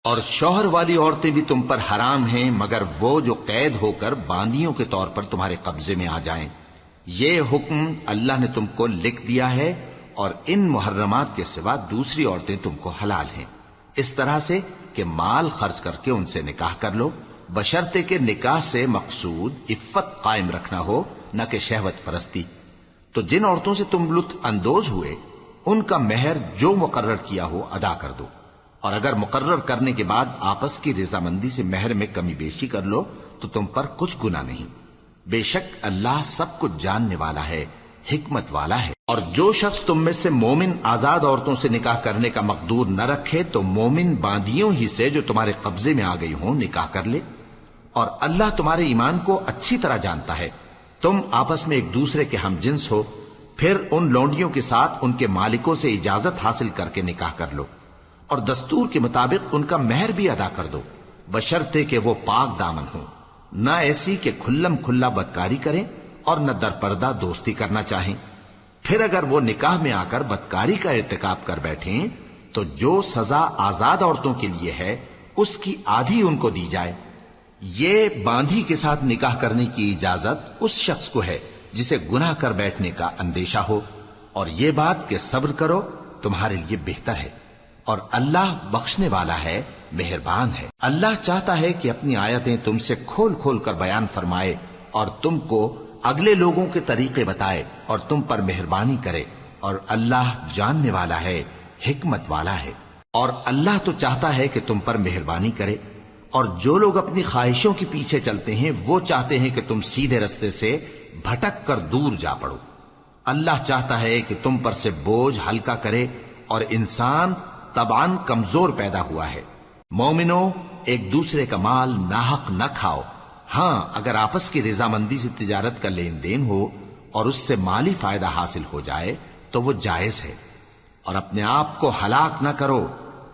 اور شوہر والی عورتیں بھی تم پر حرام ہیں مگر وہ جو قید ہو کر باندیوں کے طور پر تمہارے قبضے میں آ جائیں۔ یہ حکم اللہ نے تم کو لکھ دیا ہے، اور ان محرمات کے سوا دوسری عورتیں تم کو حلال ہیں، اس طرح سے کہ مال خرچ کر کے ان سے نکاح کر لو، بشرطے کہ نکاح سے مقصود عفت قائم رکھنا ہو، نہ کہ شہوت پرستی۔ تو جن عورتوں سے تم لطف اندوز ہوئے ان کا مہر جو مقرر کیا ہو ادا کر دو، اور اگر مقرر کرنے کے بعد آپس کی رضامندی سے مہر میں کمی بیشی کر لو تو تم پر کچھ گناہ نہیں۔ بے شک اللہ سب کچھ جاننے والا ہے، حکمت والا ہے۔ اور جو شخص تم میں سے مومن آزاد عورتوں سے نکاح کرنے کا مقدور نہ رکھے تو مومن باندیوں ہی سے جو تمہارے قبضے میں آ گئی ہوں نکاح کر لے، اور اللہ تمہارے ایمان کو اچھی طرح جانتا ہے۔ تم آپس میں ایک دوسرے کے ہم جنس ہو، پھر ان لونڈیوں کے ساتھ ان کے مالکوں سے اجازت حاصل کر کے نکاح کر لو، اور دستور کے مطابق ان کا مہر بھی ادا کر دو، بشرطے کہ وہ پاک دامن ہوں، نہ ایسی کہ کھلم کھلا بدکاری کریں اور نہ درپردہ دوستی کرنا چاہیں۔ پھر اگر وہ نکاح میں آ کر بدکاری کا ارتکاب کر بیٹھیں تو جو سزا آزاد عورتوں کے لیے ہے اس کی آدھی ان کو دی جائے۔ یہ باندھی کے ساتھ نکاح کرنے کی اجازت اس شخص کو ہے جسے گناہ کر بیٹھنے کا اندیشہ ہو، اور یہ بات کہ صبر کرو تمہارے لیے بہتر ہے، اور اللہ بخشنے والا ہے، مہربان ہے۔ اللہ چاہتا ہے کہ اپنی آیتیں تم سے کھول کھول کر بیان فرمائے اور تم کو اگلے لوگوں کے طریقے بتائے اور تم پر مہربانی کرے، اور اللہ جاننے والا ہے، حکمت والا ہے۔ اور اللہ تو چاہتا ہے کہ تم پر مہربانی کرے، اور جو لوگ اپنی خواہشوں کے پیچھے چلتے ہیں وہ چاہتے ہیں کہ تم سیدھے رستے سے بھٹک کر دور جا پڑو۔ اللہ چاہتا ہے کہ تم پر سے بوجھ ہلکا کرے، اور انسان طبعاً کمزور پیدا ہوا ہے۔ مومنوں، ایک دوسرے کا مال ناحق نہ کھاؤ، ہاں اگر آپس کی رضامندی سے تجارت کا لین دین ہو اور اس سے مالی فائدہ حاصل ہو جائے تو وہ جائز ہے، اور اپنے آپ کو ہلاک نہ کرو،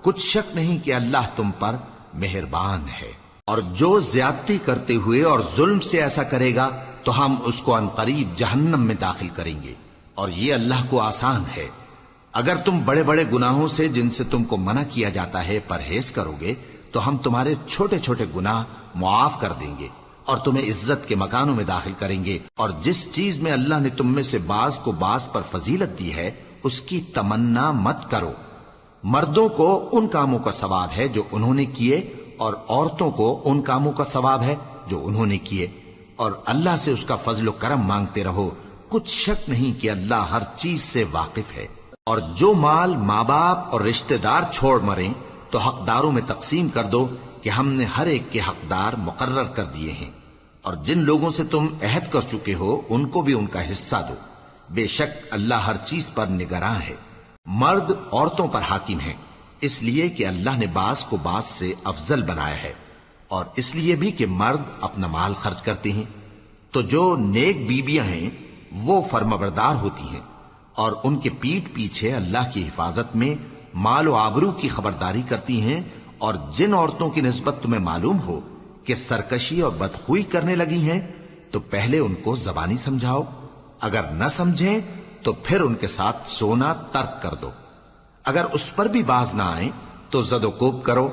کچھ شک نہیں کہ اللہ تم پر مہربان ہے۔ اور جو زیادتی کرتے ہوئے اور ظلم سے ایسا کرے گا تو ہم اس کو عنقریب جہنم میں داخل کریں گے، اور یہ اللہ کو آسان ہے۔ اگر تم بڑے بڑے گناہوں سے جن سے تم کو منع کیا جاتا ہے پرہیز کرو گے تو ہم تمہارے چھوٹے چھوٹے گناہ معاف کر دیں گے اور تمہیں عزت کے مکانوں میں داخل کریں گے۔ اور جس چیز میں اللہ نے تم میں سے بعض کو بعض پر فضیلت دی ہے اس کی تمنا مت کرو۔ مردوں کو ان کاموں کا ثواب ہے جو انہوں نے کیے، اور عورتوں کو ان کاموں کا ثواب ہے جو انہوں نے کیے، اور اللہ سے اس کا فضل و کرم مانگتے رہو، کچھ شک نہیں کہ اللہ ہر چیز سے واقف ہے۔ اور جو مال ماں باپ اور رشتہ دار چھوڑ مریں تو حقداروں میں تقسیم کر دو کہ ہم نے ہر ایک کے حقدار مقرر کر دیے ہیں، اور جن لوگوں سے تم عہد کر چکے ہو ان کو بھی ان کا حصہ دو، بے شک اللہ ہر چیز پر نگراں ہے۔ مرد عورتوں پر حاکم ہیں، اس لیے کہ اللہ نے بعض کو بعض سے افضل بنایا ہے، اور اس لیے بھی کہ مرد اپنا مال خرچ کرتے ہیں۔ تو جو نیک بیویاں ہیں وہ فرمانبردار ہوتی ہیں، اور ان کے پیٹھ پیچھے اللہ کی حفاظت میں مال و آبرو کی خبرداری کرتی ہیں۔ اور جن عورتوں کی نسبت تمہیں معلوم ہو کہ سرکشی اور بدخوئی کرنے لگی ہیں تو پہلے ان کو زبانی سمجھاؤ، اگر نہ سمجھیں تو پھر ان کے ساتھ سونا ترک کر دو۔ اگر اس پر بھی باز نہ آئیں تو زد و کوب کرو،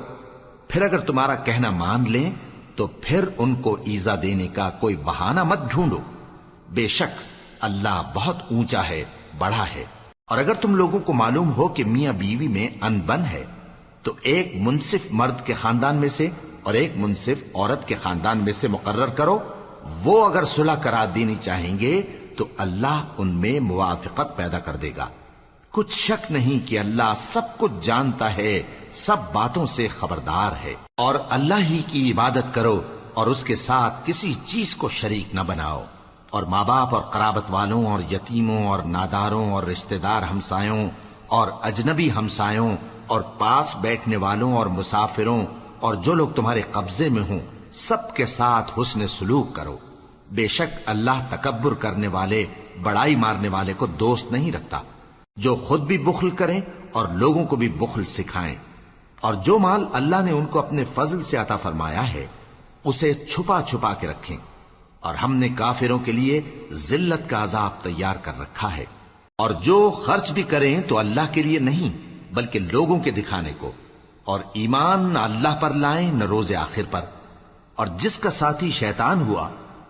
پھر اگر تمہارا کہنا مان لیں تو پھر ان کو ایذا دینے کا کوئی بہانہ مت ڈھونڈو، بے شک اللہ بہت اونچا ہے، بڑا ہے۔ اور اگر تم لوگوں کو معلوم ہو کہ میاں بیوی میں ان بن ہے تو ایک منصف مرد کے خاندان میں سے اور ایک منصف عورت کے خاندان میں سے مقرر کرو، وہ اگر صلح کرا دینی چاہیں گے تو اللہ ان میں موافقت پیدا کر دے گا۔ کچھ شک نہیں کہ اللہ سب کچھ جانتا ہے، سب باتوں سے خبردار ہے۔ اور اللہ ہی کی عبادت کرو اور اس کے ساتھ کسی چیز کو شریک نہ بناؤ، اور ماں باپ اور قرابت والوں اور یتیموں اور ناداروں اور رشتہ دار ہمسایوں اور اجنبی ہمسایوں اور پاس بیٹھنے والوں اور مسافروں اور جو لوگ تمہارے قبضے میں ہوں سب کے ساتھ حسن سلوک کرو، بے شک اللہ تکبر کرنے والے، بڑائی مارنے والے کو دوست نہیں رکھتا۔ جو خود بھی بخل کریں اور لوگوں کو بھی بخل سکھائیں، اور جو مال اللہ نے ان کو اپنے فضل سے عطا فرمایا ہے اسے چھپا چھپا کے رکھیں، اور ہم نے کافروں کے لیے ذلت کا عذاب تیار کر رکھا ہے۔ اور جو خرچ بھی کریں تو اللہ کے لیے نہیں بلکہ لوگوں کے دکھانے کو، اور ایمان نہ اللہ پر لائیں نہ روز آخر پر، اور جس کا ساتھی شیطان ہوا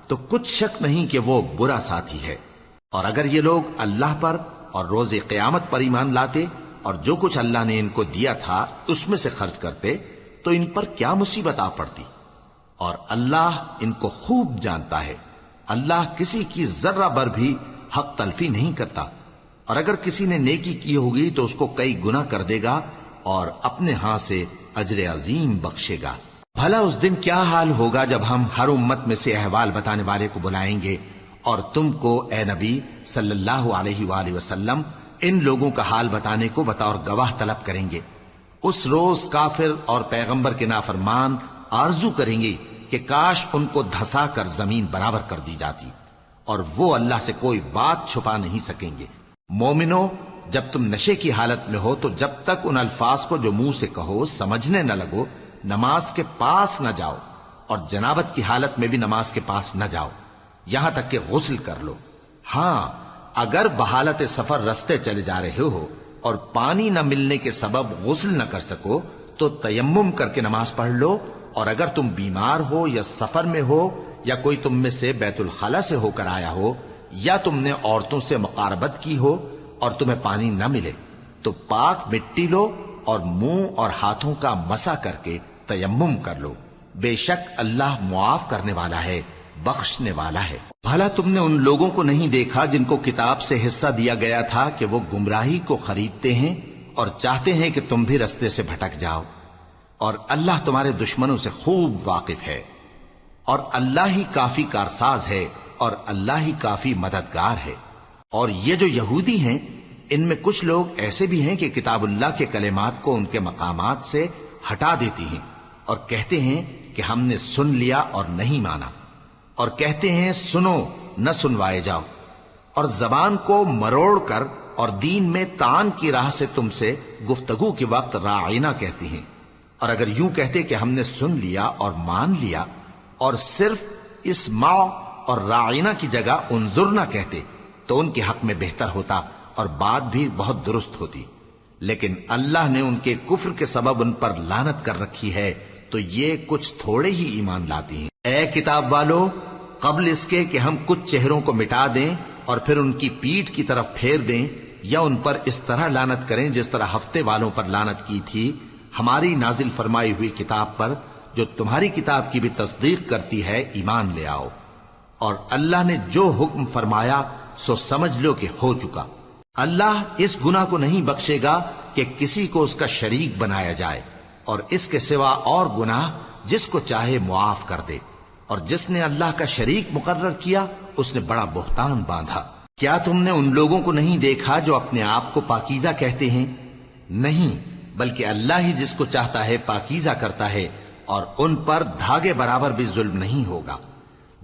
تو کچھ شک نہیں کہ وہ برا ساتھی ہے۔ اور اگر یہ لوگ اللہ پر اور روز قیامت پر ایمان لاتے اور جو کچھ اللہ نے ان کو دیا تھا اس میں سے خرچ کرتے تو ان پر کیا مصیبت آ پڑتی، اور اللہ ان کو خوب جانتا ہے۔ اللہ کسی کی ذرہ بر بھی حق تلفی نہیں کرتا، اور اگر کسی نے نیکی کی ہوگی تو اس کو کئی گنا کر دے گا اور اپنے ہاں سے اجر عظیم بخشے گا۔ بھلا اس دن کیا حال ہوگا جب ہم ہر امت میں سے احوال بتانے والے کو بلائیں گے اور تم کو اے نبی صلی اللہ علیہ وآلہ وسلم ان لوگوں کا حال بتانے کو بطور گواہ طلب کریں گے۔ اس روز کافر اور پیغمبر کے نافرمان آرزو کریں گے کہ کاش ان کو دھسا کر زمین برابر کر دی جاتی، اور وہ اللہ سے کوئی بات چھپا نہیں سکیں گے۔ مومنو، جب تم نشے کی حالت میں ہو تو جب تک ان الفاظ کو جو منہ سے کہو سمجھنے نہ لگو نماز کے پاس نہ جاؤ، اور جنابت کی حالت میں بھی نماز کے پاس نہ جاؤ یہاں تک کہ غسل کر لو۔ ہاں، اگر بحالت سفر رستے چلے جا رہے ہو اور پانی نہ ملنے کے سبب غسل نہ کر سکو تو تیمم کر کے نماز پڑھ لو، اور اگر تم بیمار ہو یا سفر میں ہو یا کوئی تم میں سے بیت الخلا سے ہو کر آیا ہو یا تم نے عورتوں سے مقاربت کی ہو اور تمہیں پانی نہ ملے تو پاک مٹی لو اور منہ اور ہاتھوں کا مسح کر کے تیمم کر لو، بے شک اللہ معاف کرنے والا ہے، بخشنے والا ہے۔ بھلا تم نے ان لوگوں کو نہیں دیکھا جن کو کتاب سے حصہ دیا گیا تھا کہ وہ گمراہی کو خریدتے ہیں اور چاہتے ہیں کہ تم بھی رستے سے بھٹک جاؤ، اور اللہ تمہارے دشمنوں سے خوب واقف ہے، اور اللہ ہی کافی کارساز ہے اور اللہ ہی کافی مددگار ہے۔ اور یہ جو یہودی ہیں ان میں کچھ لوگ ایسے بھی ہیں کہ کتاب اللہ کے کلمات کو ان کے مقامات سے ہٹا دیتی ہیں اور کہتے ہیں کہ ہم نے سن لیا اور نہیں مانا، اور کہتے ہیں سنو نہ سنوائے جاؤ، اور زبان کو مروڑ کر اور دین میں طعن کی راہ سے تم سے گفتگو کے وقت راعینا کہتی ہیں۔ اور اگر یوں کہتے کہ ہم نے سن لیا اور مان لیا اور صرف اسمع اور راعینا کی جگہ انظر نہ کہتے تو ان کے حق میں بہتر ہوتا اور بات بھی بہت درست ہوتی، لیکن اللہ نے ان کے کفر کے سبب ان پر لعنت کر رکھی ہے تو یہ کچھ تھوڑے ہی ایمان لاتی ہیں۔ اے کتاب والو، قبل اس کے کہ ہم کچھ چہروں کو مٹا دیں اور پھر ان کی پیٹھ کی طرف پھیر دیں یا ان پر اس طرح لعنت کریں جس طرح ہفتے والوں پر لعنت کی تھی، ہماری نازل فرمائی ہوئی کتاب پر جو تمہاری کتاب کی بھی تصدیق کرتی ہے ایمان لے آؤ، اور اللہ نے جو حکم فرمایا سو سمجھ لو کہ ہو چکا۔ اللہ اس گناہ کو نہیں بخشے گا کہ کسی کو اس کا شریک بنایا جائے، اور اس کے سوا اور گناہ جس کو چاہے معاف کر دے، اور جس نے اللہ کا شریک مقرر کیا اس نے بڑا بہتان باندھا۔ کیا تم نے ان لوگوں کو نہیں دیکھا جو اپنے آپ کو پاکیزہ کہتے ہیں؟ نہیں، بلکہ اللہ ہی جس کو چاہتا ہے پاکیزہ کرتا ہے، اور ان پر دھاگے برابر بھی ظلم نہیں ہوگا۔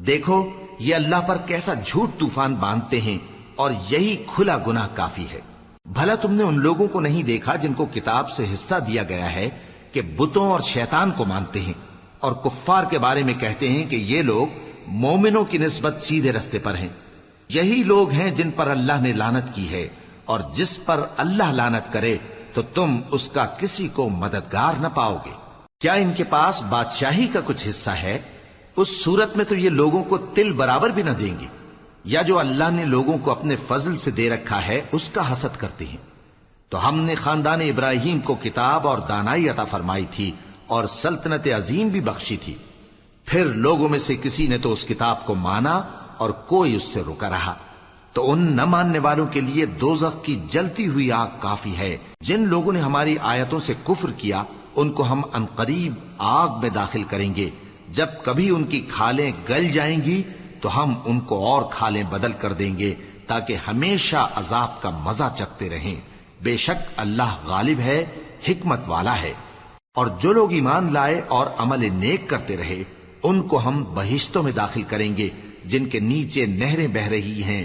دیکھو یہ اللہ پر کیسا جھوٹ طوفان باندھتے ہیں، اور یہی کھلا گناہ کافی ہے۔ بھلا تم نے ان لوگوں کو نہیں دیکھا جن کو کتاب سے حصہ دیا گیا ہے کہ بتوں اور شیطان کو مانتے ہیں، اور کفار کے بارے میں کہتے ہیں کہ یہ لوگ مومنوں کی نسبت سیدھے رستے پر ہیں۔ یہی لوگ ہیں جن پر اللہ نے لعنت کی ہے، اور جس پر اللہ لعنت کرے تو تم اس کا کسی کو مددگار نہ پاؤ گے۔ کیا ان کے پاس بادشاہی کا کچھ حصہ ہے؟ اس صورت میں تو یہ لوگوں کو تل برابر بھی نہ دیں گے، یا جو اللہ نے لوگوں کو اپنے فضل سے دے رکھا ہے اس کا حسد کرتے ہیں۔ تو ہم نے خاندان ابراہیم کو کتاب اور دانائی عطا فرمائی تھی اور سلطنت عظیم بھی بخشی تھی، پھر لوگوں میں سے کسی نے تو اس کتاب کو مانا اور کوئی اس سے رکا رہا، تو ان نہ ماننے والوں کے لیے دوزخ کی جلتی ہوئی آگ کافی ہے۔ جن لوگوں نے ہماری آیتوں سے کفر کیا ان کو ہم عنقریب آگ میں داخل کریں گے، جب کبھی ان کی کھالیں گل جائیں گی تو ہم ان کو اور کھالیں بدل کر دیں گے تاکہ ہمیشہ عذاب کا مزہ چکھتے رہیں۔ بے شک اللہ غالب ہے، حکمت والا ہے۔ اور جو لوگ ایمان لائے اور عمل نیک کرتے رہے ان کو ہم بہشتوں میں داخل کریں گے جن کے نیچے نہریں بہ رہی ہیں،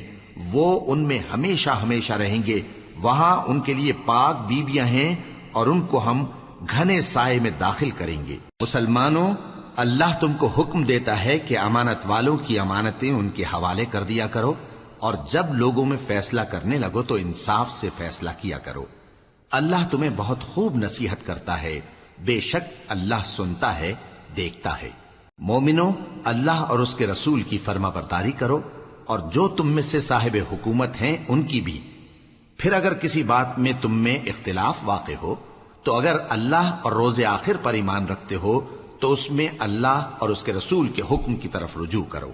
وہ ان میں ہمیشہ ہمیشہ رہیں گے، وہاں ان کے لیے پاک بیویاں ہیں اور ان کو ہم گھنے سائے میں داخل کریں گے۔ مسلمانوں، اللہ تم کو حکم دیتا ہے کہ امانت والوں کی امانتیں ان کے حوالے کر دیا کرو، اور جب لوگوں میں فیصلہ کرنے لگو تو انصاف سے فیصلہ کیا کرو۔ اللہ تمہیں بہت خوب نصیحت کرتا ہے، بے شک اللہ سنتا ہے، دیکھتا ہے۔ مومنو، اللہ اور اس کے رسول کی فرما برداری کرو، اور جو تم میں سے صاحب حکومت ہیں ان کی بھی۔ پھر اگر کسی بات میں تم میں اختلاف واقع ہو تو اگر اللہ اور روز آخر پر ایمان رکھتے ہو تو اس میں اللہ اور اس کے رسول کے حکم کی طرف رجوع کرو۔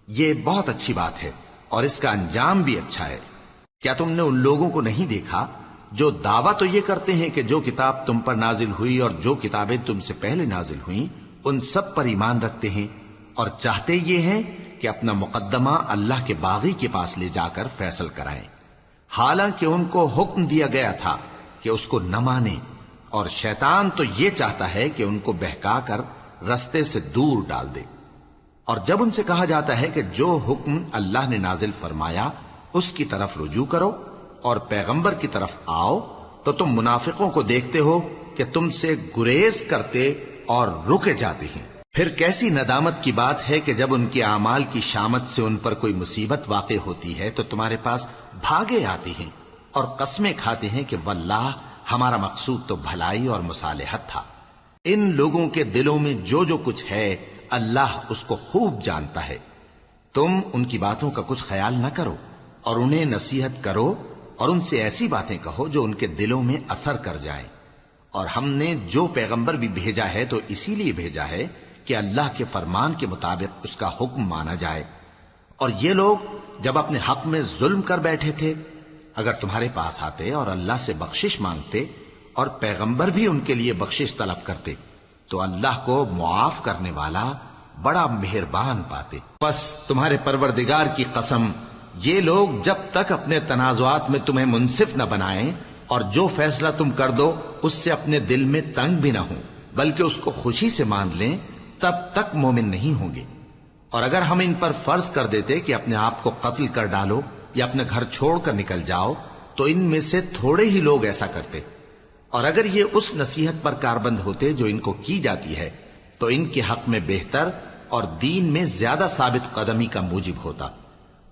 یہ بہت اچھی بات ہے اور اس کا انجام بھی اچھا ہے۔ کیا تم نے ان لوگوں کو نہیں دیکھا جو دعویٰ تو یہ کرتے ہیں کہ جو کتاب تم پر نازل ہوئی اور جو کتابیں تم سے پہلے نازل ہوئیں ان سب پر ایمان رکھتے ہیں، اور چاہتے یہ ہیں کہ اپنا مقدمہ اللہ کے باغی کے پاس لے جا کر فیصل کرائیں، حالانکہ ان کو حکم دیا گیا تھا کہ اس کو نہ مانیں، اور شیطان تو یہ چاہتا ہے کہ ان کو بہکا کر رستے سے دور ڈال دے۔ اور جب ان سے کہا جاتا ہے کہ جو حکم اللہ نے نازل فرمایا اس کی طرف رجوع کرو اور پیغمبر کی طرف آؤ، تو تم منافقوں کو دیکھتے ہو کہ تم سے گریز کرتے اور رکے جاتے ہیں۔ پھر کیسی ندامت کی بات ہے کہ جب ان کے اعمال کی شامت سے ان پر کوئی مصیبت واقع ہوتی ہے تو تمہارے پاس بھاگے آتے ہیں اور قسمیں کھاتے ہیں کہ واللہ ہمارا مقصود تو بھلائی اور مصالحت تھا۔ ان لوگوں کے دلوں میں جو جو کچھ ہے اللہ اس کو خوب جانتا ہے۔ تم ان کی باتوں کا کچھ خیال نہ کرو اور انہیں نصیحت کرو اور ان سے ایسی باتیں کہو جو ان کے دلوں میں اثر کر جائیں۔ اور ہم نے جو پیغمبر بھی بھیجا ہے تو اسی لیے بھیجا ہے کہ اللہ کے فرمان کے مطابق اس کا حکم مانا جائے۔ اور یہ لوگ جب اپنے حق میں ظلم کر بیٹھے تھے، اگر تمہارے پاس آتے اور اللہ سے بخشش مانگتے اور پیغمبر بھی ان کے لیے بخشش طلب کرتے تو اللہ کو معاف کرنے والا بڑا مہربان پاتے۔ بس تمہارے پروردگار کی قسم، یہ لوگ جب تک اپنے تنازعات میں تمہیں منصف نہ بنائیں اور جو فیصلہ تم کر دو اس سے اپنے دل میں تنگ بھی نہ ہوں بلکہ اس کو خوشی سے مان لیں، تب تک مومن نہیں ہوں گے۔ اور اگر ہم ان پر فرض کر دیتے کہ اپنے آپ کو قتل کر ڈالو یا اپنا گھر چھوڑ کر نکل جاؤ تو ان میں سے تھوڑے ہی لوگ ایسا کرتے، اور اگر یہ اس نصیحت پر کاربند ہوتے جو ان کو کی جاتی ہے تو ان کے حق میں بہتر اور دین میں زیادہ ثابت قدمی کا موجب ہوتا،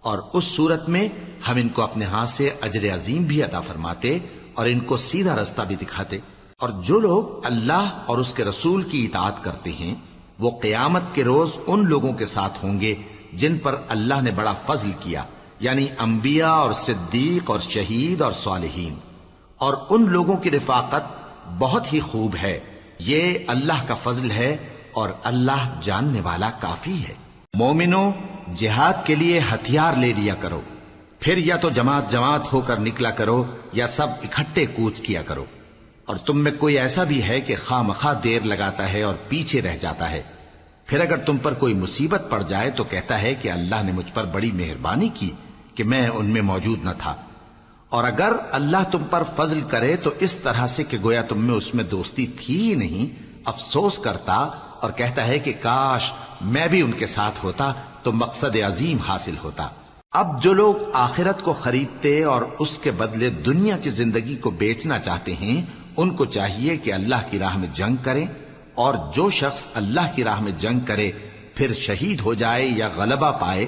اور اس صورت میں ہم ان کو اپنے ہاتھ سے اجر عظیم بھی عطا فرماتے اور ان کو سیدھا رستہ بھی دکھاتے۔ اور جو لوگ اللہ اور اس کے رسول کی اطاعت کرتے ہیں وہ قیامت کے روز ان لوگوں کے ساتھ ہوں گے جن پر اللہ نے بڑا فضل کیا، یعنی انبیاء اور صدیق اور شہید اور صالحین، اور ان لوگوں کی رفاقت بہت ہی خوب ہے۔ یہ اللہ کا فضل ہے اور اللہ جاننے والا کافی ہے۔ مومنو، جہاد کے لیے ہتھیار لے لیا کرو، پھر یا تو جماعت جماعت ہو کر نکلا کرو یا سب اکٹھے کوچ کیا کرو۔ اور تم میں کوئی ایسا بھی ہے کہ خواہ مخواہ دیر لگاتا ہے اور پیچھے رہ جاتا ہے، پھر اگر تم پر کوئی مصیبت پڑ جائے تو کہتا ہے کہ اللہ نے مجھ پر بڑی مہربانی کی کہ میں ان میں موجود نہ تھا۔ اور اگر اللہ تم پر فضل کرے تو اس طرح سے کہ گویا تم میں اس میں دوستی تھی ہی نہیں، افسوس کرتا اور کہتا ہے کہ کاش میں بھی ان کے ساتھ ہوتا تو مقصد عظیم حاصل ہوتا۔ اب جو لوگ آخرت کو خریدتے اور اس کے بدلے دنیا کی زندگی کو بیچنا چاہتے ہیں ان کو چاہیے کہ اللہ کی راہ میں جنگ کریں، اور جو شخص اللہ کی راہ میں جنگ کرے پھر شہید ہو جائے یا غلبہ پائے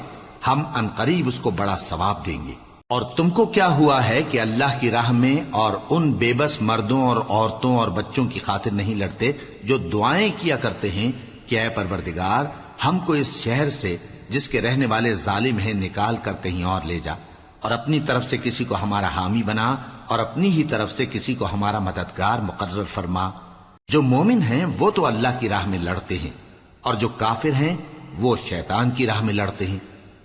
ہم عنقریب اس کو بڑا ثواب دیں گے۔ اور تم کو کیا ہوا ہے کہ اللہ کی راہ میں اور ان بے بس مردوں اور عورتوں اور بچوں کی خاطر نہیں لڑتے جو دعائیں کیا کرتے ہیں کہ اے پروردگار ہم کو اس شہر سے جس کے رہنے والے ظالم ہیں نکال کر کہیں اور لے جا، اور اپنی طرف سے کسی کو ہمارا حامی بنا اور اپنی ہی طرف سے کسی کو ہمارا مددگار مقرر فرما۔ جو مومن ہیں وہ تو اللہ کی راہ میں لڑتے ہیں، اور جو کافر ہیں وہ شیطان کی راہ میں لڑتے ہیں،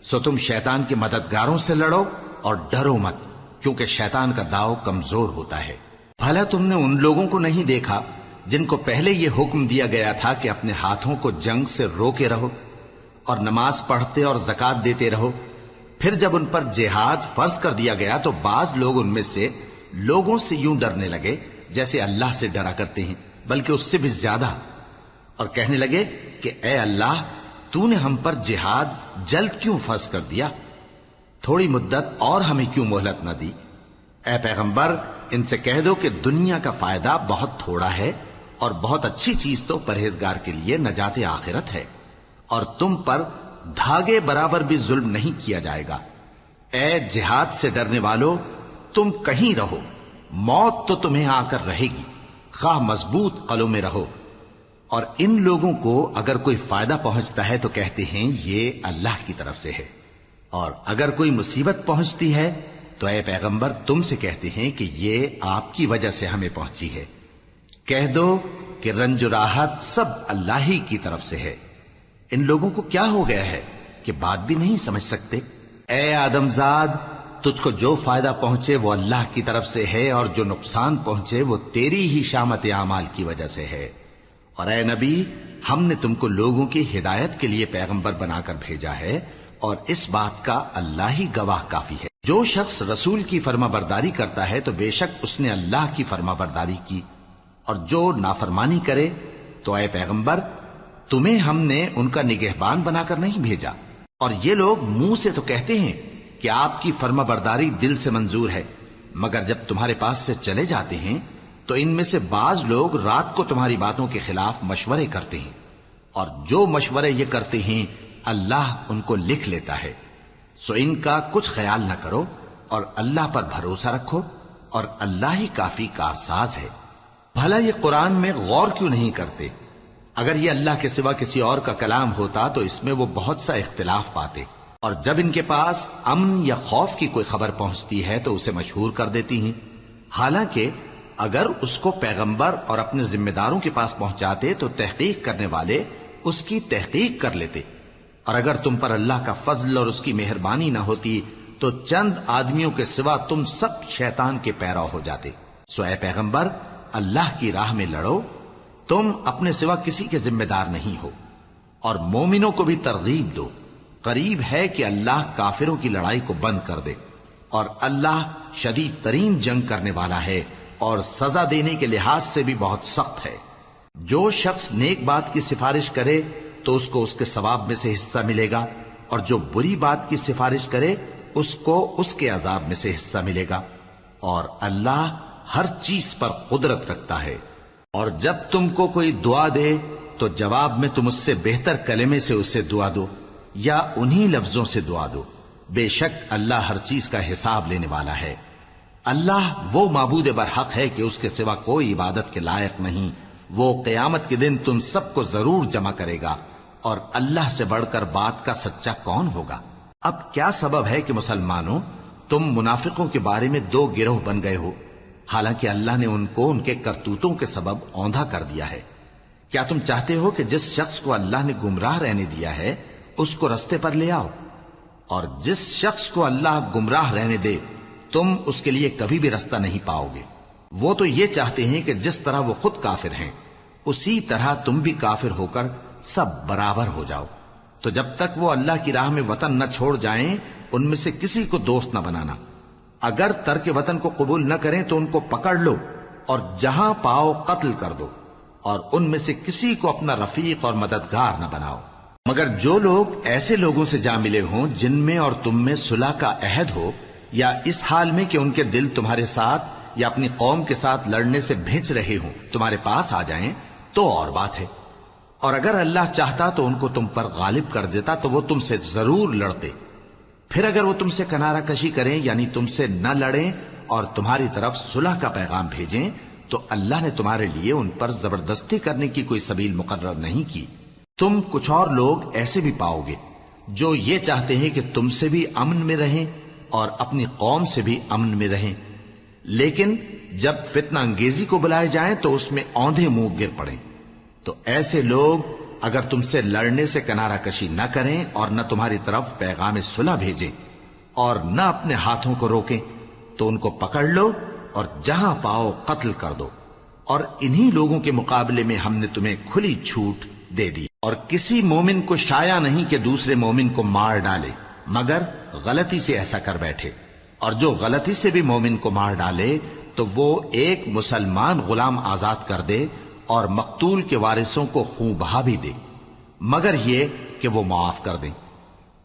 سو تم شیطان کے مددگاروں سے لڑو اور ڈرو مت، کیونکہ شیطان کا داؤ کمزور ہوتا ہے۔ بھلا تم نے ان لوگوں کو نہیں دیکھا جن کو پہلے یہ حکم دیا گیا تھا کہ اپنے ہاتھوں کو جنگ سے روکے رہو اور نماز پڑھتے اور زکوٰۃ دیتے رہو، پھر جب ان پر جہاد فرض کر دیا گیا تو بعض لوگ ان میں سے لوگوں سے یوں ڈرنے لگے جیسے اللہ سے ڈرا کرتے ہیں، بلکہ اس سے بھی زیادہ، اور کہنے لگے کہ اے اللہ تو نے ہم پر جہاد جلد کیوں فرض کر دیا؟ تھوڑی مدت اور ہمیں کیوں مہلت نہ دی؟ اے پیغمبر ان سے کہہ دو کہ دنیا کا فائدہ بہت تھوڑا ہے اور بہت اچھی چیز تو پرہیزگار کے لیے نجات آخرت ہے، اور تم پر دھاگے برابر بھی ظلم نہیں کیا جائے گا۔ اے جہاد سے ڈرنے والو، تم کہیں رہو، موت تو تمہیں آ کر رہے گی، خواہ مضبوط قلعوں میں رہو۔ اور ان لوگوں کو اگر کوئی فائدہ پہنچتا ہے تو کہتے ہیں یہ اللہ کی طرف سے ہے، اور اگر کوئی مصیبت پہنچتی ہے تو اے پیغمبر تم سے کہتے ہیں کہ یہ آپ کی وجہ سے ہمیں پہنچی ہے۔ کہہ دو کہ رنج و راحت سب اللہ ہی کی طرف سے ہے۔ ان لوگوں کو کیا ہو گیا ہے کہ بات بھی نہیں سمجھ سکتے؟ اے آدم زاد، تجھ کو جو فائدہ پہنچے وہ اللہ کی طرف سے ہے، اور جو نقصان پہنچے وہ تیری ہی شامت اعمال کی وجہ سے ہے۔ اور اے نبی، ہم نے تم کو لوگوں کی ہدایت کے لیے پیغمبر بنا کر بھیجا ہے، اور اس بات کا اللہ ہی گواہ کافی ہے۔ جو شخص رسول کی فرما برداری کرتا ہے تو بے شک اس نے اللہ کی فرما برداری کی، اور جو نافرمانی کرے تو اے پیغمبر تمہیں ہم نے ان کا نگہبان بنا کر نہیں بھیجا۔ اور یہ لوگ منہ سے تو کہتے ہیں کہ آپ کی فرما برداری دل سے منظور ہے، مگر جب تمہارے پاس سے چلے جاتے ہیں تو ان میں سے بعض لوگ رات کو تمہاری باتوں کے خلاف مشورے کرتے ہیں، اور جو مشورے یہ کرتے ہیں اللہ ان کو لکھ لیتا ہے۔ سو ان کا کچھ خیال نہ کرو اور اللہ پر بھروسہ رکھو، اور اللہ ہی کافی کارساز ہے۔ بھلا یہ قرآن میں غور کیوں نہیں کرتے؟ اگر یہ اللہ کے سوا کسی اور کا کلام ہوتا تو اس میں وہ بہت سا اختلاف پاتے، اور جب ان کے پاس امن یا خوف کی کوئی خبر پہنچتی ہے تو اسے مشہور کر دیتی ہیں، حالانکہ اگر اس کو پیغمبر اور اپنے ذمہ داروں کے پاس پہنچاتے تو تحقیق کرنے والے اس کی تحقیق کر لیتے، اور اگر تم پر اللہ کا فضل اور اس کی مہربانی نہ ہوتی تو چند آدمیوں کے سوا تم سب شیطان کے پیرو ہو جاتے۔ سو اے پیغمبر اللہ کی راہ میں لڑو، تم اپنے سوا کسی کے ذمہ دار نہیں ہو، اور مومنوں کو بھی ترغیب دو۔ قریب ہے کہ اللہ کافروں کی لڑائی کو بند کر دے، اور اللہ شدید ترین جنگ کرنے والا ہے اور سزا دینے کے لحاظ سے بھی بہت سخت ہے۔ جو شخص نیک بات کی سفارش کرے تو اس کو اس کے ثواب میں سے حصہ ملے گا، اور جو بری بات کی سفارش کرے اس کو اس کے عذاب میں سے حصہ ملے گا، اور اللہ ہر چیز پر قدرت رکھتا ہے۔ اور جب تم کو کوئی دعا دے تو جواب میں تم اس سے بہتر کلمے سے اسے دعا دو، یا انہی لفظوں سے دعا دو، بے شک اللہ ہر چیز کا حساب لینے والا ہے۔ اللہ وہ معبود برحق ہے کہ اس کے سوا کوئی عبادت کے لائق نہیں۔ وہ قیامت کے دن تم سب کو ضرور جمع کرے گا، اور اللہ سے بڑھ کر بات کا سچا کون ہوگا؟ اب کیا سبب ہے کہ مسلمانوں تم منافقوں کے بارے میں دو گروہ بن گئے ہو، حالانکہ اللہ نے ان کو ان کے کرتوتوں کے سبب اوندھا کر دیا ہے؟ کیا تم چاہتے ہو کہ جس شخص کو اللہ نے گمراہ رہنے دیا ہے اس کو رستے پر لے آؤ، اور جس شخص کو اللہ گمراہ رہنے دے تم اس کے لیے کبھی بھی رستہ نہیں پاؤ گے؟ وہ تو یہ چاہتے ہیں کہ جس طرح وہ خود کافر ہیں اسی طرح تم بھی کافر ہو کر سب برابر ہو جاؤ۔ تو جب تک وہ اللہ کی راہ میں وطن نہ چھوڑ جائیں ان میں سے کسی کو دوست نہ بنانا۔ اگر ترک وطن کو قبول نہ کریں تو ان کو پکڑ لو اور جہاں پاؤ قتل کر دو، اور ان میں سے کسی کو اپنا رفیق اور مددگار نہ بناؤ، مگر جو لوگ ایسے لوگوں سے جا ملے ہوں جن میں اور تم میں صلح کا عہد ہو، یا اس حال میں کہ ان کے دل تمہارے ساتھ یا اپنی قوم کے ساتھ لڑنے سے بھنچ رہے ہوں تمہارے پاس آ جائیں تو اور بات ہے، اور اگر اللہ چاہتا تو ان کو تم پر غالب کر دیتا تو وہ تم سے ضرور لڑتے۔ پھر اگر وہ تم سے کنارہ کشی کریں یعنی تم سے نہ لڑیں اور تمہاری طرف صلح کا پیغام بھیجیں تو اللہ نے تمہارے لیے ان پر زبردستی کرنے کی کوئی سبیل مقرر نہیں کی۔ تم کچھ اور لوگ ایسے بھی پاؤ گے جو یہ چاہتے ہیں کہ تم سے بھی امن میں رہیں اور اپنی قوم سے بھی امن میں رہیں، لیکن جب فتنہ انگیزی کو بلائے جائیں تو اس میں اوندھے منہ گر پڑیں۔ تو ایسے لوگ اگر تم سے لڑنے سے کنارہ کشی نہ کریں اور نہ تمہاری طرف پیغام صلح بھیجیں اور نہ اپنے ہاتھوں کو روکیں تو ان کو پکڑ لو اور جہاں پاؤ قتل کر دو، اور انہی لوگوں کے مقابلے میں ہم نے تمہیں کھلی چھوٹ دے دی۔ اور کسی مومن کو شایع نہیں کہ دوسرے مومن کو مار ڈالے مگر غلطی سے ایسا کر بیٹھے، اور جو غلطی سے بھی مومن کو مار ڈالے تو وہ ایک مسلمان غلام آزاد کر دے اور مقتول کے وارثوں کو خون بہا بھی دے، مگر یہ کہ وہ معاف کر دیں۔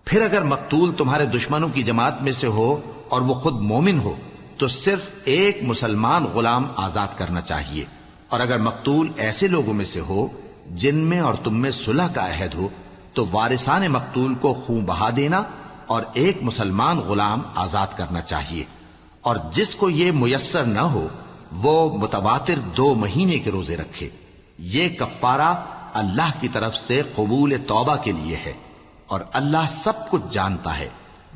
پھر اگر مقتول تمہارے دشمنوں کی جماعت میں سے ہو اور وہ خود مومن ہو تو صرف ایک مسلمان غلام آزاد کرنا چاہیے، اور اگر مقتول ایسے لوگوں میں سے ہو جن میں اور تم میں صلح کا عہد ہو تو وارثان مقتول کو خون بہا دینا اور ایک مسلمان غلام آزاد کرنا چاہیے، اور جس کو یہ میسر نہ ہو وہ متواتر 2 مہینے کے روزے رکھے. یہ کفارہ اللہ کی طرف سے قبول توبہ کے لیے ہے، اور اللہ سب کچھ جانتا ہے،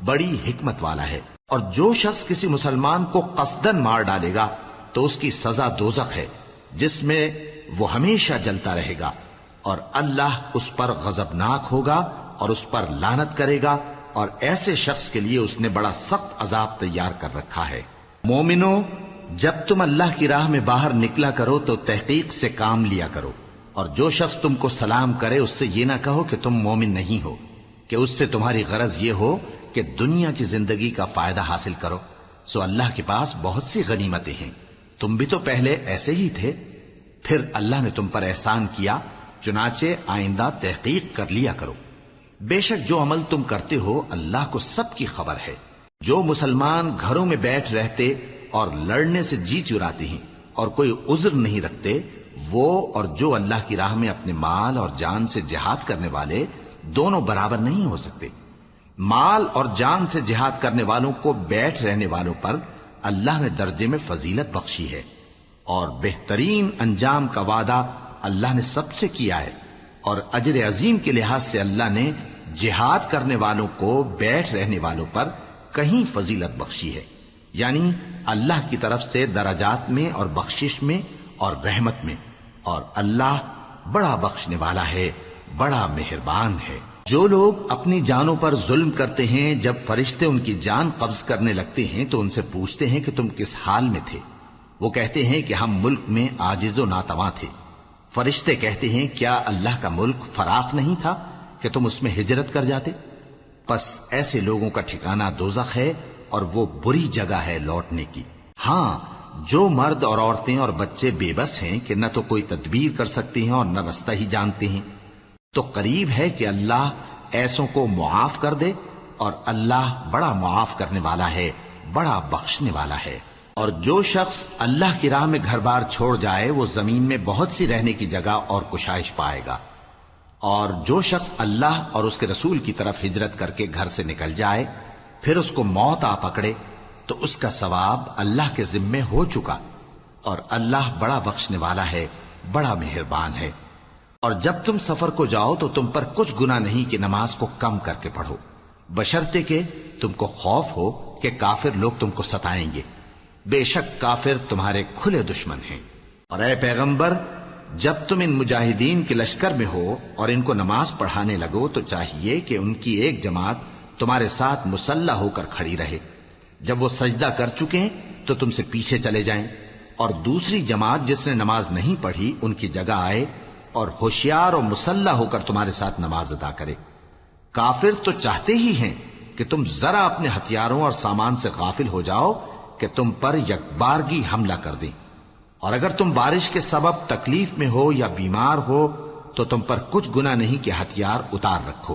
بڑی حکمت والا ہے. اور جو شخص کسی مسلمان کو قصدن مار ڈالے گا تو اس کی سزا دوزخ ہے، جس میں وہ ہمیشہ جلتا رہے گا، اور اللہ اس پر غضبناک ہوگا اور اس پر لعنت کرے گا، اور ایسے شخص کے لیے اس نے بڑا سخت عذاب تیار کر رکھا ہے. مومنو، جب تم اللہ کی راہ میں باہر نکلا کرو تو تحقیق سے کام لیا کرو، اور جو شخص تم کو سلام کرے اس سے یہ نہ کہو کہ تم مومن نہیں ہو، کہ اس سے تمہاری غرض یہ ہو کہ دنیا کی زندگی کا فائدہ حاصل کرو. سو اللہ کے پاس بہت سی غنیمتیں ہیں، تم بھی تو پہلے ایسے ہی تھے، پھر اللہ نے تم پر احسان کیا، چنانچہ آئندہ تحقیق کر لیا کرو. بے شک جو عمل تم کرتے ہو اللہ کو سب کی خبر ہے. جو مسلمان گھروں میں بیٹھ رہتے اور لڑنے سے جی چراتے ہیں اور کوئی عذر نہیں رکھتے، وہ اور جو اللہ کی راہ میں اپنے مال اور جان سے جہاد کرنے والے دونوں برابر نہیں ہو سکتے. مال اور جان سے جہاد کرنے والوں کو بیٹھ رہنے والوں پر اللہ نے درجے میں فضیلت بخشی ہے، اور بہترین انجام کا وعدہ اللہ نے سب سے کیا ہے. اور اجر عظیم کے لحاظ سے اللہ نے جہاد کرنے والوں کو بیٹھ رہنے والوں پر کہیں فضیلت بخشی ہے، یعنی اللہ کی طرف سے درجات میں اور بخشش میں اور رحمت میں. اور اللہ بڑا بخشنے والا ہے، بڑا مہربان ہے. جو لوگ اپنی جانوں پر ظلم کرتے ہیں، جب فرشتے ان کی جان قبض کرنے لگتے ہیں تو ان سے پوچھتے ہیں کہ تم کس حال میں تھے؟ وہ کہتے ہیں کہ ہم ملک میں عاجز و ناتواں تھے. فرشتے کہتے ہیں کیا اللہ کا ملک فراخ نہیں تھا کہ تم اس میں ہجرت کر جاتے؟ پس ایسے لوگوں کا ٹھکانہ دوزخ ہے، اور وہ بری جگہ ہے لوٹنے کی. ہاں، جو مرد اور عورتیں اور بچے بے بس ہیں کہ نہ تو کوئی تدبیر کر سکتے ہیں اور نہ رستہ ہی جانتے ہیں، تو قریب ہے کہ اللہ ایسوں کو معاف کر دے، اور اللہ بڑا معاف کرنے والا ہے، بڑا بخشنے والا ہے. اور جو شخص اللہ کی راہ میں گھر بار چھوڑ جائے وہ زمین میں بہت سی رہنے کی جگہ اور کشائش پائے گا. اور جو شخص اللہ اور اس کے رسول کی طرف ہجرت کر کے گھر سے نکل جائے پھر اس کو موت آ پکڑے تو اس کا ثواب اللہ کے ذمے ہو چکا، اور اللہ بڑا بخشنے والا ہے، بڑا مہربان ہے. اور جب تم سفر کو جاؤ تو تم پر کچھ گناہ نہیں کہ نماز کو کم کر کے پڑھو، بشرطے کہ تم کو خوف ہو کہ کافر لوگ تم کو ستائیں گے. بے شک کافر تمہارے کھلے دشمن ہیں. اور اے پیغمبر، جب تم ان مجاہدین کے لشکر میں ہو اور ان کو نماز پڑھانے لگو تو چاہیے کہ ان کی ایک جماعت تمہارے ساتھ مسلح ہو کر کھڑی رہے. جب وہ سجدہ کر چکے تو تم سے پیچھے چلے جائیں، اور دوسری جماعت جس نے نماز نہیں پڑھی ان کی جگہ آئے اور ہوشیار اور مسلح ہو کر تمہارے ساتھ نماز ادا کرے. کافر تو چاہتے ہی ہیں کہ تم ذرا اپنے ہتھیاروں اور سامان سے غافل ہو جاؤ کہ تم پر یکبارگی حملہ کر دیں. اور اگر تم بارش کے سبب تکلیف میں ہو یا بیمار ہو تو تم پر کچھ گناہ نہیں کہ ہتھیار اتار رکھو،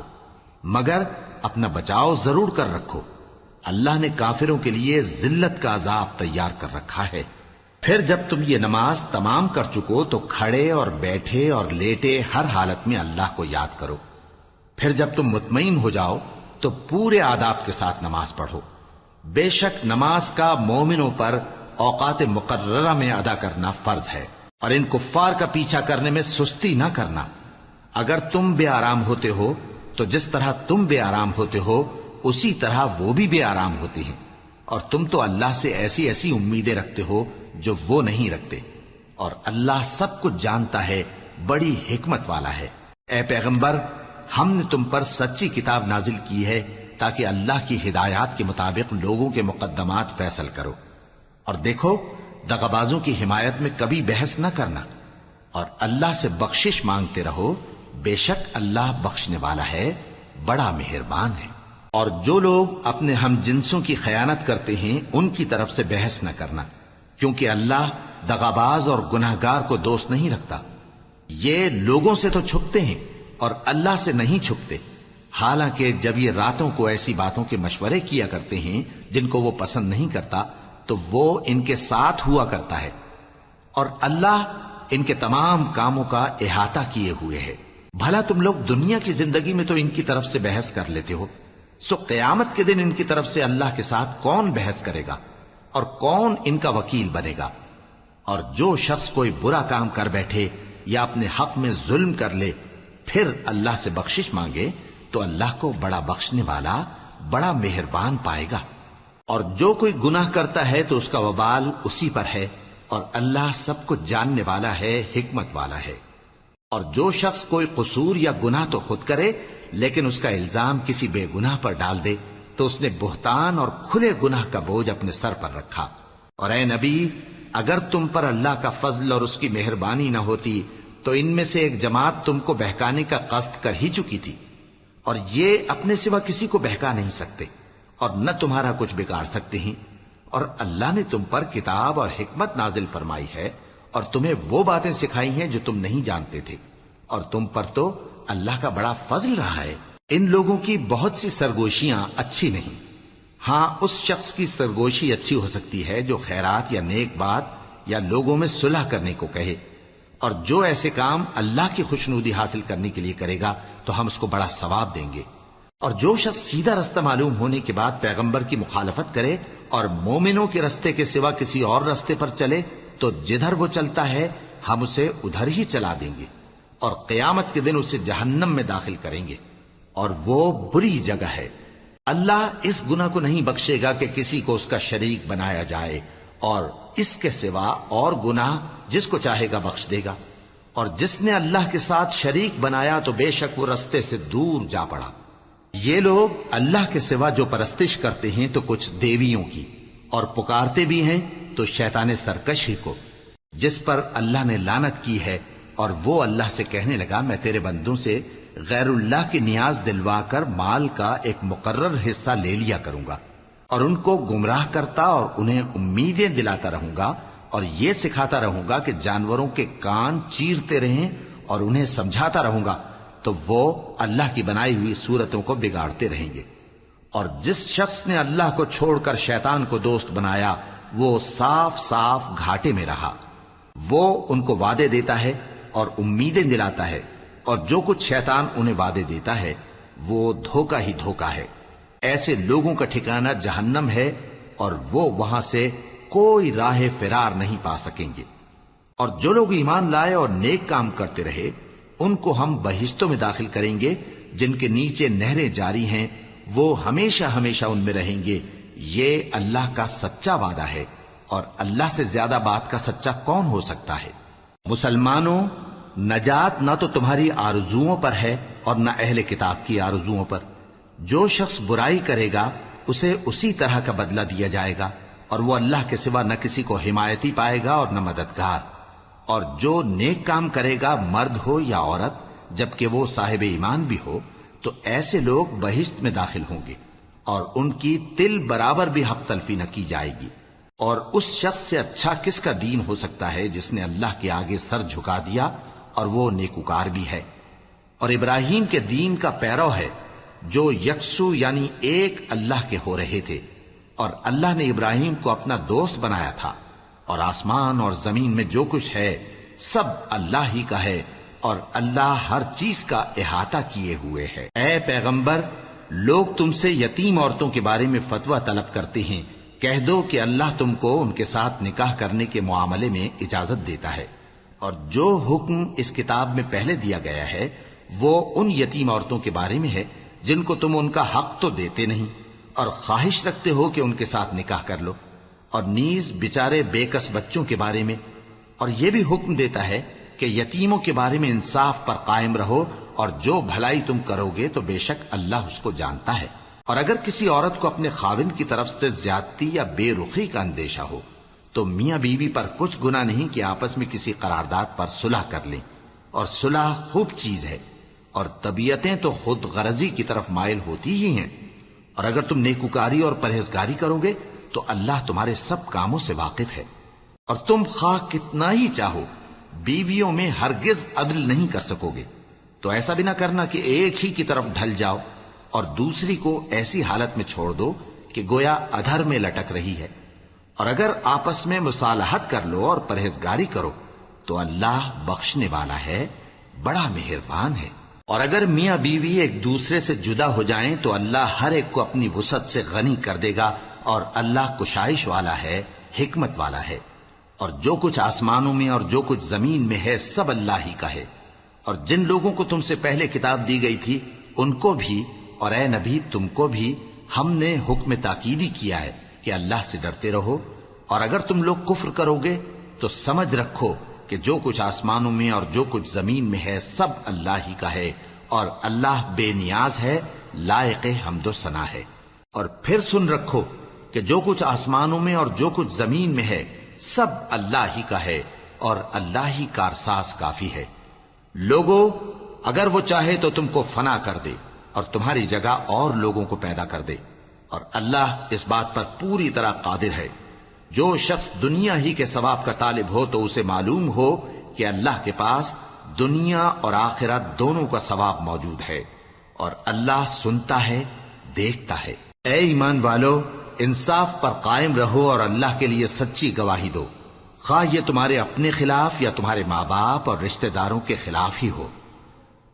مگر اپنا بچاؤ ضرور کر رکھو. اللہ نے کافروں کے لیے ذلت کا عذاب تیار کر رکھا ہے. پھر جب تم یہ نماز تمام کر چکو تو کھڑے اور بیٹھے اور لیٹے ہر حالت میں اللہ کو یاد کرو. پھر جب تم مطمئن ہو جاؤ تو پورے آداب کے ساتھ نماز پڑھو. بے شک نماز کا مومنوں پر اوقات مقررہ میں ادا کرنا فرض ہے، اور ان کفار کا پیچھا کرنے میں سستی نہ کرنا. اگر تم بے آرام ہوتے ہو تو جس طرح تم بے آرام ہوتے ہو اسی طرح وہ بھی بے آرام ہوتے ہیں، اور تم تو اللہ سے ایسی ایسی امیدیں رکھتے ہو جو وہ نہیں رکھتے، اور اللہ سب کچھ جانتا ہے، بڑی حکمت والا ہے. اے پیغمبر، ہم نے تم پر سچی کتاب نازل کی ہے تاکہ اللہ کی ہدایات کے مطابق لوگوں کے مقدمات فیصل کرو. اور دیکھو، دغابازوں کی حمایت میں کبھی بحث نہ کرنا، اور اللہ سے بخشش مانگتے رہو. بے شک اللہ بخشنے والا ہے، بڑا مہربان ہے. اور جو لوگ اپنے ہم جنسوں کی خیانت کرتے ہیں ان کی طرف سے بحث نہ کرنا، کیونکہ اللہ دغاباز اور گناہگار کو دوست نہیں رکھتا. یہ لوگوں سے تو چھپتے ہیں اور اللہ سے نہیں چھپتے، حالانکہ جب یہ راتوں کو ایسی باتوں کے مشورے کیا کرتے ہیں جن کو وہ پسند نہیں کرتا تو وہ ان کے ساتھ ہوا کرتا ہے، اور اللہ ان کے تمام کاموں کا احاطہ کیے ہوئے ہے. بھلا تم لوگ دنیا کی زندگی میں تو ان کی طرف سے بحث کر لیتے ہو، سو قیامت کے دن ان کی طرف سے اللہ کے ساتھ کون بحث کرے گا اور کون ان کا وکیل بنے گا؟ اور جو شخص کوئی برا کام کر بیٹھے یا اپنے حق میں ظلم کر لے پھر اللہ سے بخشش مانگے تو اللہ کو بڑا بخشنے والا بڑا مہربان پائے گا. اور جو کوئی گناہ کرتا ہے تو اس کا وبال اسی پر ہے، اور اللہ سب کچھ جاننے والا ہے، حکمت والا ہے. اور جو شخص کوئی قصور یا گناہ تو خود کرے لیکن اس کا الزام کسی بے گناہ پر ڈال دے تو اس نے بہتان اور کھلے گناہ کا بوجھ اپنے سر پر رکھا. اور اے نبی، اگر تم پر اللہ کا فضل اور اس کی مہربانی نہ ہوتی تو ان میں سے ایک جماعت تم کو بہکانے کا قصد کر ہی چکی تھی، اور یہ اپنے سوا کسی کو بہکا نہیں سکتے اور نہ تمہارا کچھ بگاڑ سکتے ہیں. اور اللہ نے تم پر کتاب اور حکمت نازل فرمائی ہے اور تمہیں وہ باتیں سکھائی ہیں جو تم نہیں جانتے تھے، اور تم پر تو اللہ کا بڑا فضل رہا ہے. ان لوگوں کی بہت سی سرگوشیاں اچھی نہیں. ہاں، اس شخص کی سرگوشی اچھی ہو سکتی ہے جو خیرات یا نیک بات یا لوگوں میں صلح کرنے کو کہے، اور جو ایسے کام اللہ کی خوشنودی حاصل کرنے کے لیے کرے گا تو ہم اس کو بڑا ثواب دیں گے. اور جو شخص سیدھا رستہ معلوم ہونے کے بعد پیغمبر کی مخالفت کرے اور مومنوں کے رستے کے سوا کسی اور رستے پر چلے تو جدھر وہ چلتا ہے ہم اسے ادھر ہی چلا دیں گے، اور قیامت کے دن اسے جہنم میں داخل کریں گے، اور وہ بری جگہ ہے. اللہ اس گناہ کو نہیں بخشے گا کہ کسی کو اس کا شریک بنایا جائے، اور اس کے سوا اور گناہ جس کو چاہے گا بخش دے گا. اور جس نے اللہ کے ساتھ شریک بنایا تو بے شک وہ رستے سے دور جا پڑا. یہ لوگ اللہ کے سوا جو پرستش کرتے ہیں تو کچھ دیویوں کی، اور پکارتے بھی ہیں تو شیطان سرکشی کو جس پر اللہ نے لعنت کی ہے. اور وہ اللہ سے کہنے لگا میں تیرے بندوں سے غیر اللہ کی نیاز دلوا کر مال کا ایک مقرر حصہ لے لیا کروں گا، اور ان کو گمراہ کرتا اور انہیں امیدیں دلاتا رہوں گا، اور یہ سکھاتا رہوں گا کہ جانوروں کے کان چیرتے رہیں، اور انہیں سمجھاتا رہوں گا تو وہ اللہ کی بنائی ہوئی صورتوں کو بگاڑتے رہیں گے. اور جس شخص نے اللہ کو چھوڑ کر شیطان کو دوست بنایا وہ صاف صاف گھاٹے میں رہا. وہ ان کو وعدے دیتا ہے اور امیدیں دلاتا ہے، اور جو کچھ شیطان انہیں وعدے دیتا ہے وہ دھوکہ ہی دھوکہ ہے. ایسے لوگوں کا ٹھکانہ جہنم ہے، اور وہ وہاں سے کوئی راہ فرار نہیں پا سکیں گے. اور جو لوگ ایمان لائے اور نیک کام کرتے رہے ان کو ہم بہشتوں میں داخل کریں گے جن کے نیچے نہریں جاری ہیں، وہ ہمیشہ ہمیشہ ان میں رہیں گے. یہ اللہ کا سچا وعدہ ہے، اور اللہ سے زیادہ بات کا سچا کون ہو سکتا ہے. مسلمانوں، نجات نہ تو تمہاری آرزوؤں پر ہے اور نہ اہل کتاب کی آرزوؤں پر. جو شخص برائی کرے گا اسے اسی طرح کا بدلہ دیا جائے گا، اور وہ اللہ کے سوا نہ کسی کو حمایتی پائے گا اور نہ مددگار. اور جو نیک کام کرے گا مرد ہو یا عورت جبکہ وہ صاحب ایمان بھی ہو تو ایسے لوگ بہشت میں داخل ہوں گے، اور ان کی تل برابر بھی حق تلفی نہ کی جائے گی. اور اس شخص سے اچھا کس کا دین ہو سکتا ہے جس نے اللہ کے آگے سر جھکا دیا اور وہ نیکوکار بھی ہے اور ابراہیم کے دین کا پیرو ہے جو یکسو یعنی ایک اللہ کے ہو رہے تھے. اور اللہ نے ابراہیم کو اپنا دوست بنایا تھا. اور آسمان اور زمین میں جو کچھ ہے سب اللہ ہی کا ہے، اور اللہ ہر چیز کا احاطہ کیے ہوئے ہے. اے پیغمبر، لوگ تم سے یتیم عورتوں کے بارے میں فتویٰ طلب کرتے ہیں. کہہ دو کہ اللہ تم کو ان کے ساتھ نکاح کرنے کے معاملے میں اجازت دیتا ہے، اور جو حکم اس کتاب میں پہلے دیا گیا ہے وہ ان یتیم عورتوں کے بارے میں ہے جن کو تم ان کا حق تو دیتے نہیں اور خواہش رکھتے ہو کہ ان کے ساتھ نکاح کر لو، اور نیز بیچارے بے کس بچوں کے بارے میں. اور یہ بھی حکم دیتا ہے کہ یتیموں کے بارے میں انصاف پر قائم رہو، اور جو بھلائی تم کرو گے تو بے شک اللہ اس کو جانتا ہے. اور اگر کسی عورت کو اپنے خاوند کی طرف سے زیادتی یا بے رخی کا اندیشہ ہو تو میاں بیوی پر کچھ گناہ نہیں کہ آپس میں کسی قرارداد پر صلح کر لیں، اور صلح خوب چیز ہے. اور طبیعتیں تو خود غرضی کی طرف مائل ہوتی ہی ہیں. اور اگر تم نیکوکاری اور پرہیزگاری کرو گے تو اللہ تمہارے سب کاموں سے واقف ہے. اور تم خواہ کتنا ہی چاہو بیویوں میں ہرگز عدل نہیں کر سکو گے، تو ایسا بھی نہ کرنا کہ ایک ہی کی طرف ڈھل جاؤ اور دوسری کو ایسی حالت میں چھوڑ دو کہ گویا ادھر میں لٹک رہی ہے. اور اگر آپس میں مصالحت کر لو اور پرہیزگاری کرو تو اللہ بخشنے والا ہے، بڑا مہربان ہے. اور اگر میاں بیوی ایک دوسرے سے جدا ہو جائیں تو اللہ ہر ایک کو اپنی وسعت سے غنی کر دے گا، اور اللہ کشائش والا ہے، حکمت والا ہے. اور جو کچھ آسمانوں میں اور جو کچھ زمین میں ہے سب اللہ ہی کا ہے۔ اور جن لوگوں کو تم سے پہلے کتاب دی گئی تھی ان کو بھی اور اے نبی تم کو بھی ہم نے حکم تاکیدی کیا ہے کہ اللہ سے ڈرتے رہو، اور اگر تم لوگ کفر کرو گے تو سمجھ رکھو کہ جو کچھ آسمانوں میں اور جو کچھ زمین میں ہے سب اللہ ہی کا ہے، اور اللہ بے نیاز ہے، لائق حمد و ثنا ہے۔ اور پھر سن رکھو کہ جو کچھ آسمانوں میں اور جو کچھ زمین میں ہے سب اللہ ہی کا ہے، اور اللہ ہی کارساز کافی ہے۔ لوگو اگر وہ چاہے تو تم کو فنا کر دے اور تمہاری جگہ اور لوگوں کو پیدا کر دے، اور اللہ اس بات پر پوری طرح قادر ہے۔ جو شخص دنیا ہی کے ثواب کا طالب ہو تو اسے معلوم ہو کہ اللہ کے پاس دنیا اور آخرت دونوں کا ثواب موجود ہے، اور اللہ سنتا ہے، دیکھتا ہے۔ اے ایمان والو، انصاف پر قائم رہو اور اللہ کے لیے سچی گواہی دو، خواہ یہ تمہارے اپنے خلاف یا تمہارے ماں باپ اور رشتہ داروں کے خلاف ہی ہو۔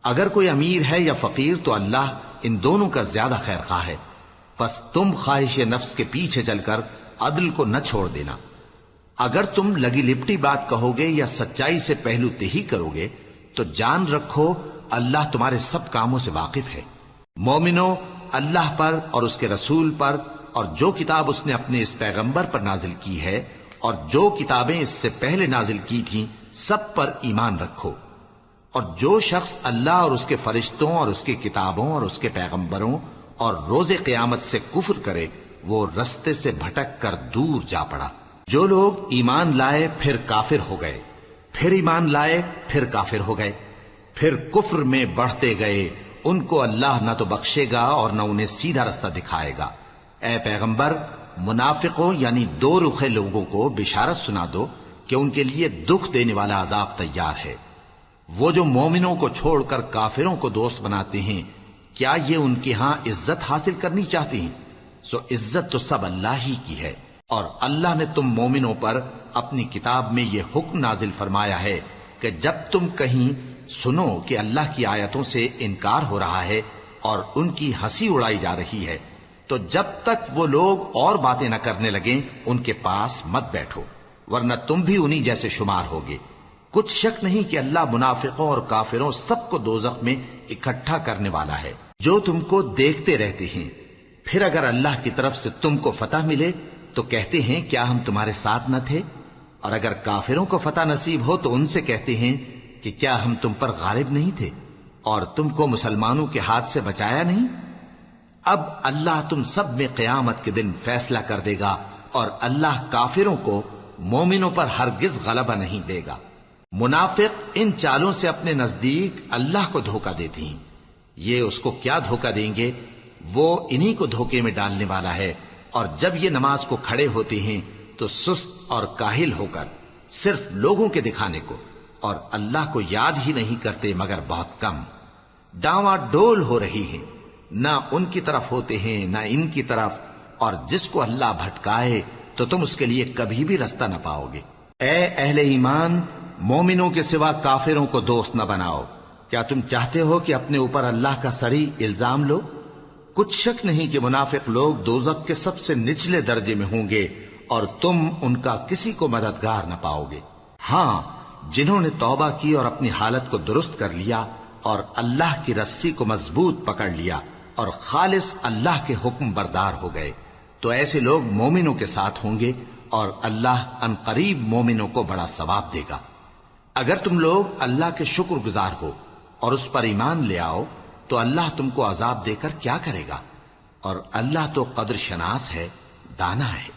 اگر کوئی امیر ہے یا فقیر تو اللہ ان دونوں کا زیادہ خیر خواہ ہے، پس تم خواہش نفس کے پیچھے چل کر عدل کو نہ چھوڑ دینا۔ اگر تم لگی لپٹی بات کہو گے یا سچائی سے پہلو تہی کرو گے تو جان رکھو اللہ تمہارے سب کاموں سے واقف ہے۔ مومنو، اللہ پر اور اس کے رسول پر اور جو کتاب اس نے اپنے اس پیغمبر پر نازل کی ہے اور جو کتابیں اس سے پہلے نازل کی تھیں سب پر ایمان رکھو۔ اور جو شخص اللہ اور اس کے فرشتوں اور اس کی کتابوں اور اس کے پیغمبروں اور روز قیامت سے کفر کرے وہ رستے سے بھٹک کر دور جا پڑا۔ جو لوگ ایمان لائے پھر کافر ہو گئے، پھر ایمان لائے پھر کافر ہو گئے، پھر کفر میں بڑھتے گئے، ان کو اللہ نہ تو بخشے گا اور نہ انہیں سیدھا رستہ دکھائے گا۔ اے پیغمبر، منافقوں یعنی دو رخے لوگوں کو بشارت سنا دو کہ ان کے لیے دکھ دینے والا عذاب تیار ہے۔ وہ جو مومنوں کو چھوڑ کر کافروں کو دوست بناتے ہیں، کیا یہ ان کے ہاں عزت حاصل کرنی چاہتے ہیں؟ سو عزت تو سب اللہ ہی کی ہے۔ اور اللہ نے تم مومنوں پر اپنی کتاب میں یہ حکم نازل فرمایا ہے کہ جب تم کہیں سنو کہ اللہ کی آیتوں سے انکار ہو رہا ہے اور ان کی ہنسی اڑائی جا رہی ہے تو جب تک وہ لوگ اور باتیں نہ کرنے لگیں ان کے پاس مت بیٹھو، ورنہ تم بھی انہی جیسے شمار ہوگے۔ کچھ شک نہیں کہ اللہ منافقوں اور کافروں سب کو دوزخ میں اکٹھا کرنے والا ہے۔ جو تم کو دیکھتے رہتے ہیں، پھر اگر اللہ کی طرف سے تم کو فتح ملے تو کہتے ہیں کیا ہم تمہارے ساتھ نہ تھے، اور اگر کافروں کو فتح نصیب ہو تو ان سے کہتے ہیں کہ کیا ہم تم پر غالب نہیں تھے اور تم کو مسلمانوں کے ہاتھ سے بچایا نہیں۔ اب اللہ تم سب میں قیامت کے دن فیصلہ کر دے گا، اور اللہ کافروں کو مومنوں پر ہرگز غلبہ نہیں دے گا۔ منافق ان چالوں سے اپنے نزدیک اللہ کو دھوکہ دیتے ہیں، یہ اس کو کیا دھوکہ دیں گے، وہ انہی کو دھوکے میں ڈالنے والا ہے۔ اور جب یہ نماز کو کھڑے ہوتے ہیں تو سست اور کاہل ہو کر صرف لوگوں کے دکھانے کو اور اللہ کو یاد ہی نہیں کرتے مگر بہت کم، ڈاواں ڈول ہو رہی ہیں، نہ ان کی طرف ہوتے ہیں نہ ان کی طرف، اور جس کو اللہ بھٹکائے تو تم اس کے لیے کبھی بھی رستہ نہ پاؤ گے۔ اے اہل ایمان، مومنوں کے سوا کافروں کو دوست نہ بناؤ۔ کیا تم چاہتے ہو کہ اپنے اوپر اللہ کا صریح الزام لو؟ کچھ شک نہیں کہ منافق لوگ دوزخ کے سب سے نچلے درجے میں ہوں گے اور تم ان کا کسی کو مددگار نہ پاؤ گے۔ ہاں، جنہوں نے توبہ کی اور اپنی حالت کو درست کر لیا اور اللہ کی رسی کو مضبوط پکڑ لیا اور خالص اللہ کے حکم بردار ہو گئے تو ایسے لوگ مومنوں کے ساتھ ہوں گے، اور اللہ ان قریب مومنوں کو بڑا ثواب دے گا۔ اگر تم لوگ اللہ کے شکر گزار ہو اور اس پر ایمان لے آؤ تو اللہ تم کو عذاب دے کر کیا کرے گا، اور اللہ تو قدر شناس ہے، دانا ہے۔